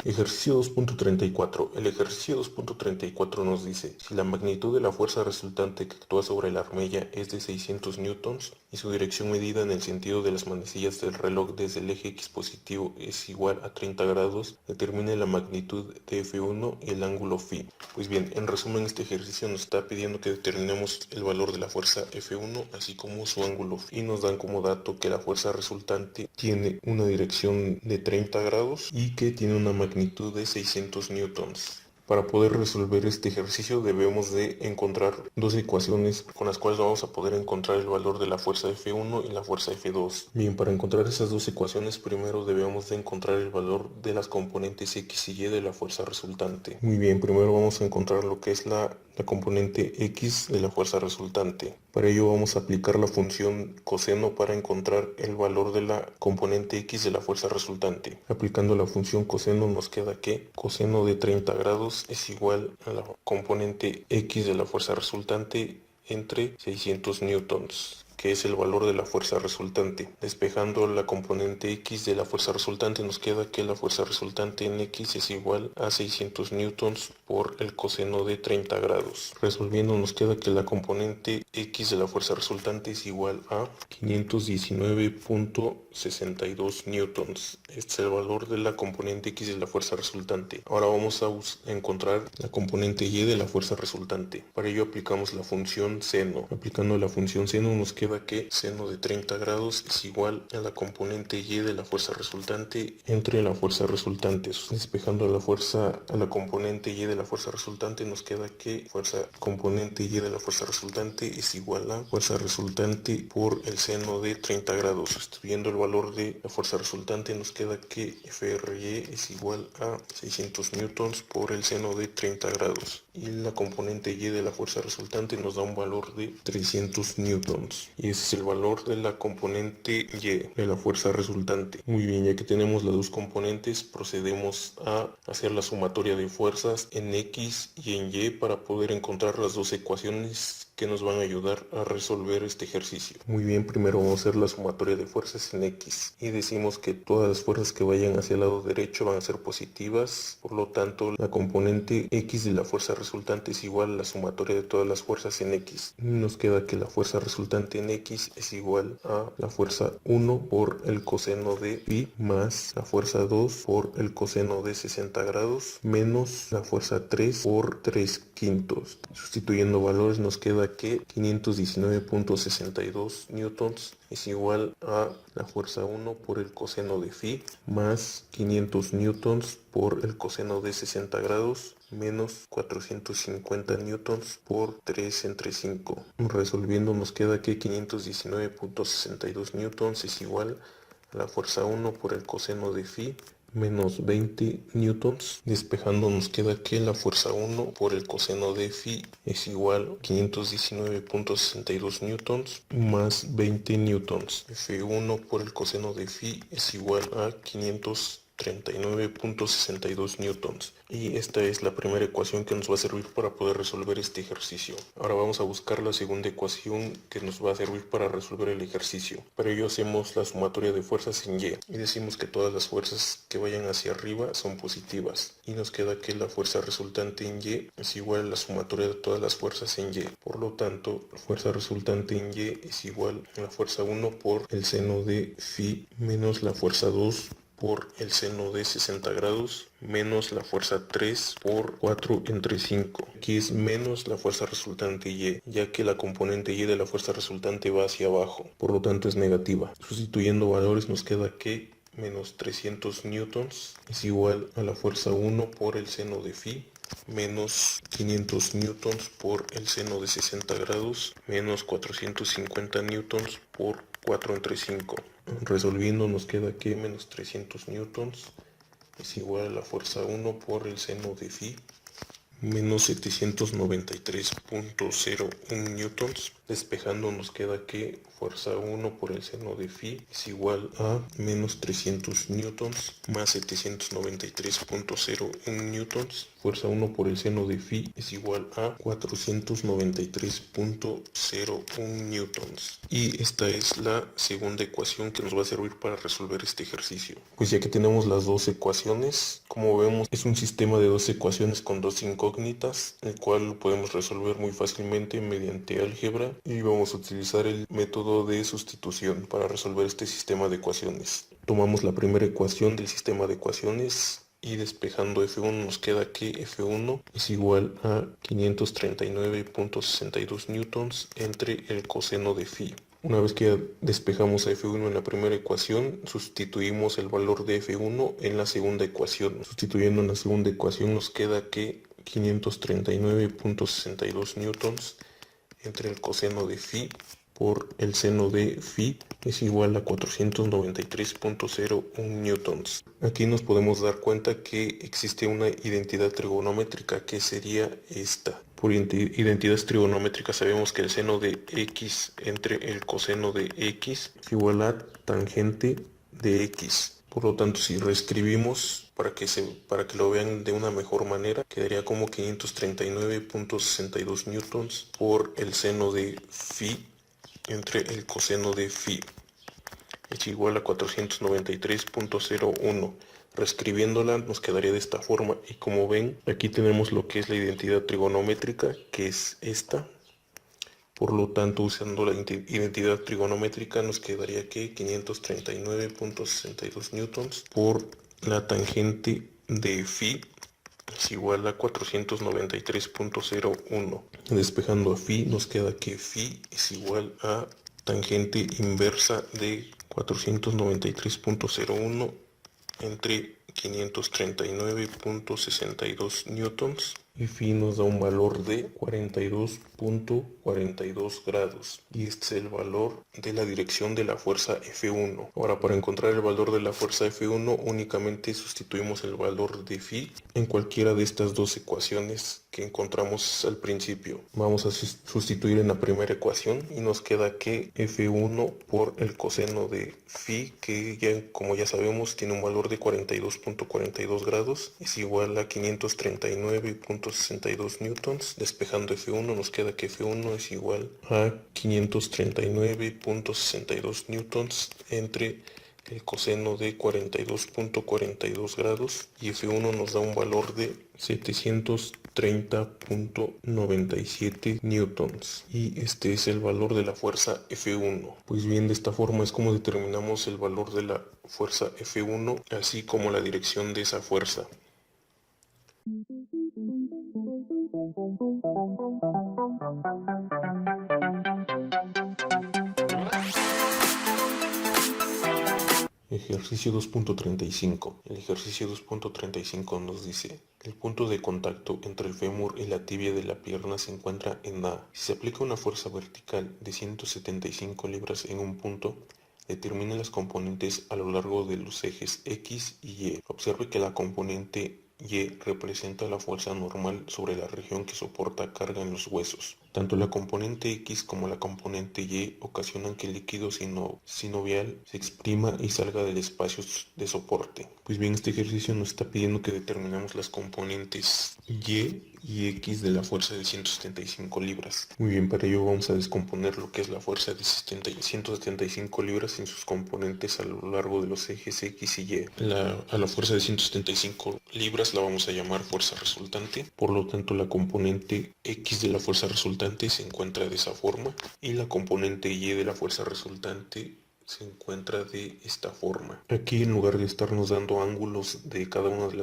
Ejercicio 2.34. El ejercicio 2.34 nos dice, si la magnitud de la fuerza resultante que actúa sobre la armella es de 600 newtons y su dirección medida en el sentido de las manecillas del reloj desde el eje X positivo es igual a 30 grados, determine la magnitud de F1 y el ángulo φ. Pues bien, en resumen, este ejercicio nos está pidiendo que determinemos el valor de la fuerza F1 así como su ángulo φ, y nos dan como dato que la fuerza resultante tiene una dirección de 30 grados y que tiene una magnitud de 600 newtons. Para poder resolver este ejercicio debemos de encontrar dos ecuaciones con las cuales vamos a poder encontrar el valor de la fuerza F1 y la fuerza F2. Bien, para encontrar esas dos ecuaciones primero debemos de encontrar el valor de las componentes X y Y de la fuerza resultante. Muy bien, primero vamos a encontrar lo que es la componente X de la fuerza resultante. Para ello vamos a aplicar la función coseno para encontrar el valor de la componente X de la fuerza resultante. Aplicando la función coseno nos queda que coseno de 30 grados es igual a la componente X de la fuerza resultante entre 600 newtons, que es el valor de la fuerza resultante. Despejando la componente X de la fuerza resultante nos queda que la fuerza resultante en X es igual a 600 newtons por el coseno de 30 grados. Resolviendo nos queda que la componente X de la fuerza resultante es igual a 519.62 newtons. Este es el valor de la componente X de la fuerza resultante. Ahora vamos a encontrar la componente Y de la fuerza resultante. Para ello aplicamos la función seno. Aplicando la función seno nos queda que seno de 30 grados es igual a la componente Y de la fuerza resultante entre la fuerza resultante. Despejando la componente Y de la fuerza resultante nos queda que componente Y de la fuerza resultante es igual a fuerza resultante por el seno de 30 grados. Sustituyendo el valor de la fuerza resultante nos queda que FRY es igual a 600 newtons por el seno de 30 grados. Y la componente Y de la fuerza resultante nos da un valor de 300 newtons. Y ese es el valor de la componente Y de la fuerza resultante. Muy bien, ya que tenemos las dos componentes, procedemos a hacer la sumatoria de fuerzas en X y en Y para poder encontrar las dos ecuaciones que nos van a ayudar a resolver este ejercicio. Muy bien, primero vamos a hacer la sumatoria de fuerzas en X y decimos que todas las fuerzas que vayan hacia el lado derecho van a ser positivas, por lo tanto la componente X de la fuerza resultante es igual a la sumatoria de todas las fuerzas en X. Nos queda que la fuerza resultante en X es igual a la fuerza 1 por el coseno de π más la fuerza 2 por el coseno de 60 grados menos la fuerza 3 por 3 quintos. Sustituyendo valores nos queda que 519.62 newtons es igual a la fuerza 1 por el coseno de φ más 500 newtons por el coseno de 60 grados menos 450 newtons por 3 entre 5. Resolviendo nos queda que 519.62 newtons es igual a la fuerza 1 por el coseno de φ menos 20 newtons. Despejando nos queda que la fuerza 1 por el coseno de φ es igual a 519.62 newtons más 20 newtons. F1 por el coseno de φ es igual a 539.62 newtons. Y esta es la primera ecuación que nos va a servir para poder resolver este ejercicio. Ahora vamos a buscar la segunda ecuación que nos va a servir para resolver el ejercicio. Para ello hacemos la sumatoria de fuerzas en Y y decimos que todas las fuerzas que vayan hacia arriba son positivas. Y nos queda que la fuerza resultante en Y es igual a la sumatoria de todas las fuerzas en Y. Por lo tanto, la fuerza resultante en Y es igual a la fuerza 1 por el seno de φ menos la fuerza 2 por el seno de 60 grados menos la fuerza 3 por 4 entre 5. Aquí es menos la fuerza resultante Y, ya que la componente Y de la fuerza resultante va hacia abajo, por lo tanto es negativa. Sustituyendo valores nos queda que menos 300 newtons es igual a la fuerza 1 por el seno de φ menos 500 newtons por el seno de 60 grados menos 450 newtons por 4 entre 5. Resolviendo nos queda que menos 300 newtons es igual a la fuerza 1 por el seno de φ menos 793.01 newtons. Despejando nos queda que fuerza 1 por el seno de phi es igual a menos 300 newtons más 793.01 newtons. Fuerza 1 por el seno de phi es igual a 493.01 newtons. Y esta es la segunda ecuación que nos va a servir para resolver este ejercicio. Pues ya que tenemos las dos ecuaciones, como vemos es un sistema de dos ecuaciones con dos incógnitas, el cual lo podemos resolver muy fácilmente mediante álgebra, y vamos a utilizar el método de sustitución para resolver este sistema de ecuaciones. Tomamos la primera ecuación del sistema de ecuaciones y despejando F1 nos queda que F1 es igual a 539.62 newtons entre el coseno de phi. Una vez que ya despejamos a F1 en la primera ecuación, sustituimos el valor de F1 en la segunda ecuación. Sustituyendo en la segunda ecuación nos queda que 539.62 newtons entre el coseno de phi por el seno de phi es igual a 493.01 newtons. Aquí nos podemos dar cuenta que existe una identidad trigonométrica que sería esta. Por identidad trigonométrica sabemos que el seno de x entre el coseno de x es igual a tangente de x. Por lo tanto, si reescribimos para que lo vean de una mejor manera, quedaría como 539.62 newtons por el seno de phi entre el coseno de phi es igual a 493.01. Reescribiéndola nos quedaría de esta forma, y como ven aquí tenemos lo que es la identidad trigonométrica, que es esta. Por lo tanto, usando la identidad trigonométrica nos quedaría que 539.62 newtons por la tangente de phi es igual a 493.01. Despejando a phi nos queda que phi es igual a tangente inversa de 493.01 entre 539.62 newtons, y phi nos da un valor de 42.42 grados, y este es el valor de la dirección de la fuerza F1. Ahora, para encontrar el valor de la fuerza F1 únicamente sustituimos el valor de phi en cualquiera de estas dos ecuaciones que encontramos al principio. Vamos a sustituir en la primera ecuación y nos queda que F1 por el coseno de phi, que como ya sabemos tiene un valor de 42.42 grados, es igual a 539.62 newtons. Despejando F1 nos queda que F1 es igual a 539.62 newtons entre el coseno de 42.42 grados, y F1 nos da un valor de 730.97 newtons, y este es el valor de la fuerza F1. Pues bien, de esta forma es como determinamos el valor de la fuerza F1, así como la dirección de esa fuerza. Ejercicio 2.35. El ejercicio 2.35 nos dice: el punto de contacto entre el fémur y la tibia de la pierna se encuentra en A. Si se aplica una fuerza vertical de 175 libras en un punto, determine las componentes a lo largo de los ejes X y Y. Observe que la componente Y representa la fuerza normal sobre la región que soporta carga en los huesos. Tanto la componente X como la componente Y ocasionan que el líquido sinovial se exprima y salga del espacio de soporte. Pues bien, este ejercicio nos está pidiendo que determinemos las componentes Y y X de la fuerza de 175 libras. Muy bien, para ello vamos a descomponer lo que es la fuerza de 175 libras en sus componentes a lo largo de los ejes X y Y. A la fuerza de 175 libras la vamos a llamar fuerza resultante. Por lo tanto, la componente X de la fuerza resultante se encuentra de esa forma, y la componente Y de la fuerza resultante se encuentra de esta forma. Aquí, en lugar de estarnos dando ángulos de cada una de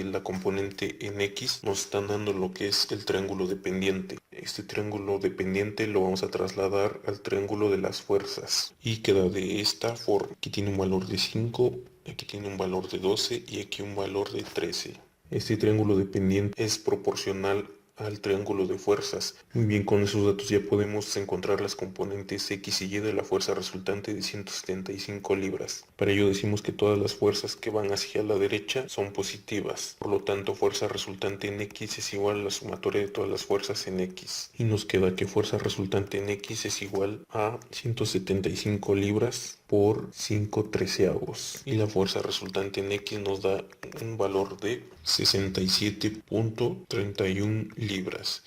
la componente en X, nos están dando lo que es el triángulo dependiente. Este triángulo dependiente lo vamos a trasladar al triángulo de las fuerzas y queda de esta forma. Aquí tiene un valor de 5, aquí tiene un valor de 12 y aquí un valor de 13. Este triángulo dependiente es proporcional al triángulo de fuerzas. Muy bien, con esos datos ya podemos encontrar las componentes X y Y de la fuerza resultante de 175 libras. Para ello decimos que todas las fuerzas que van hacia la derecha son positivas. Por lo tanto, fuerza resultante en X es igual a la sumatoria de todas las fuerzas en X. Y nos queda que fuerza resultante en X es igual a 175 libras por 5/13. Y la fuerza resultante en X nos da un valor de 67.31 libras.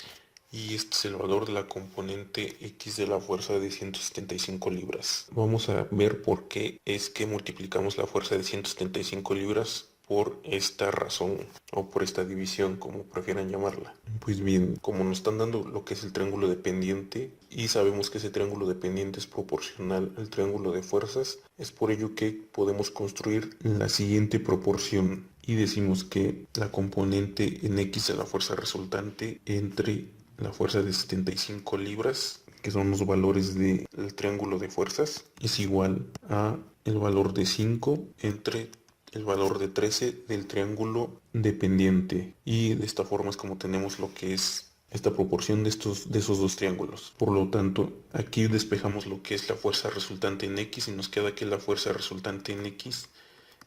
Y este es el valor de la componente X de la fuerza de 175 libras. Vamos a ver por qué es que multiplicamos la fuerza de 175 libras por esta razón o por esta división, como prefieran llamarla. Pues bien, como nos están dando lo que es el triángulo dependiente y sabemos que ese triángulo dependiente es proporcional al triángulo de fuerzas, es por ello que podemos construir la siguiente proporción y decimos que la componente en X de la fuerza resultante entre la fuerza de 75 libras, que son los valores del triángulo de fuerzas, es igual a el valor de 5 entre el valor de 13 del triángulo dependiente. Y de esta forma es como tenemos lo que es esta proporción de esos dos triángulos. Por lo tanto, aquí despejamos lo que es la fuerza resultante en X y nos queda que la fuerza resultante en X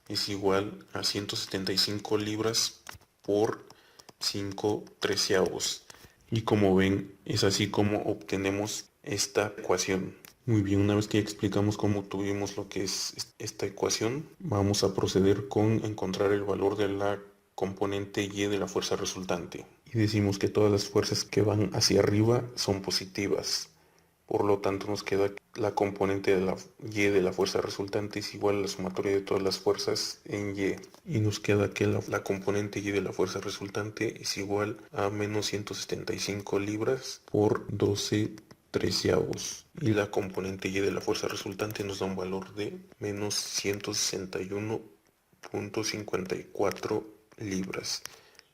es igual a 175 libras por 5/13. Y como ven, es así como obtenemos esta ecuación. Muy bien, una vez que ya explicamos cómo tuvimos lo que es esta ecuación, vamos a proceder con encontrar el valor de la componente Y de la fuerza resultante. Y decimos que todas las fuerzas que van hacia arriba son positivas. Por lo tanto, nos queda la componente de la Y de la fuerza resultante es igual a la sumatoria de todas las fuerzas en Y. Y nos queda que la componente Y de la fuerza resultante es igual a menos 175 libras por 12/13. Y la componente Y de la fuerza resultante nos da un valor de menos 161.54 libras.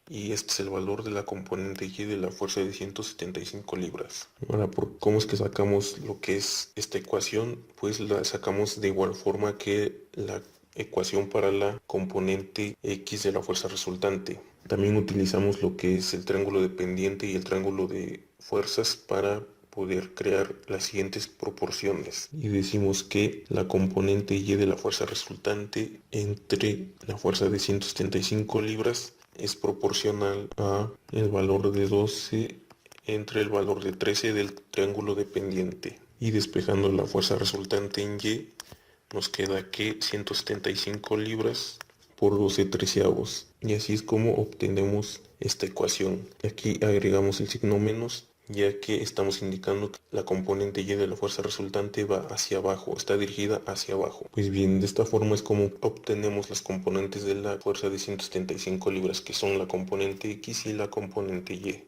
Y este es el valor de la componente Y de la fuerza de 175 libras. Ahora, ¿cómo es que sacamos lo que es esta ecuación? Pues la sacamos de igual forma que la ecuación para la componente X de la fuerza resultante. También utilizamos lo que es el triángulo dependiente y el triángulo de fuerzas para poder crear las siguientes proporciones. Y decimos que la componente Y de la fuerza resultante entre la fuerza de 175 libras es proporcional a el valor de 12 entre el valor de 13 del triángulo dependiente. Y despejando la fuerza resultante en Y, nos queda que 175 libras por 12/13. Y así es como obtenemos esta ecuación. Aquí agregamos el signo menos, ya que estamos indicando que la componente Y de la fuerza resultante va hacia abajo, está dirigida hacia abajo. Pues bien, de esta forma es como obtenemos las componentes de la fuerza de 175 libras, que son la componente X y la componente Y.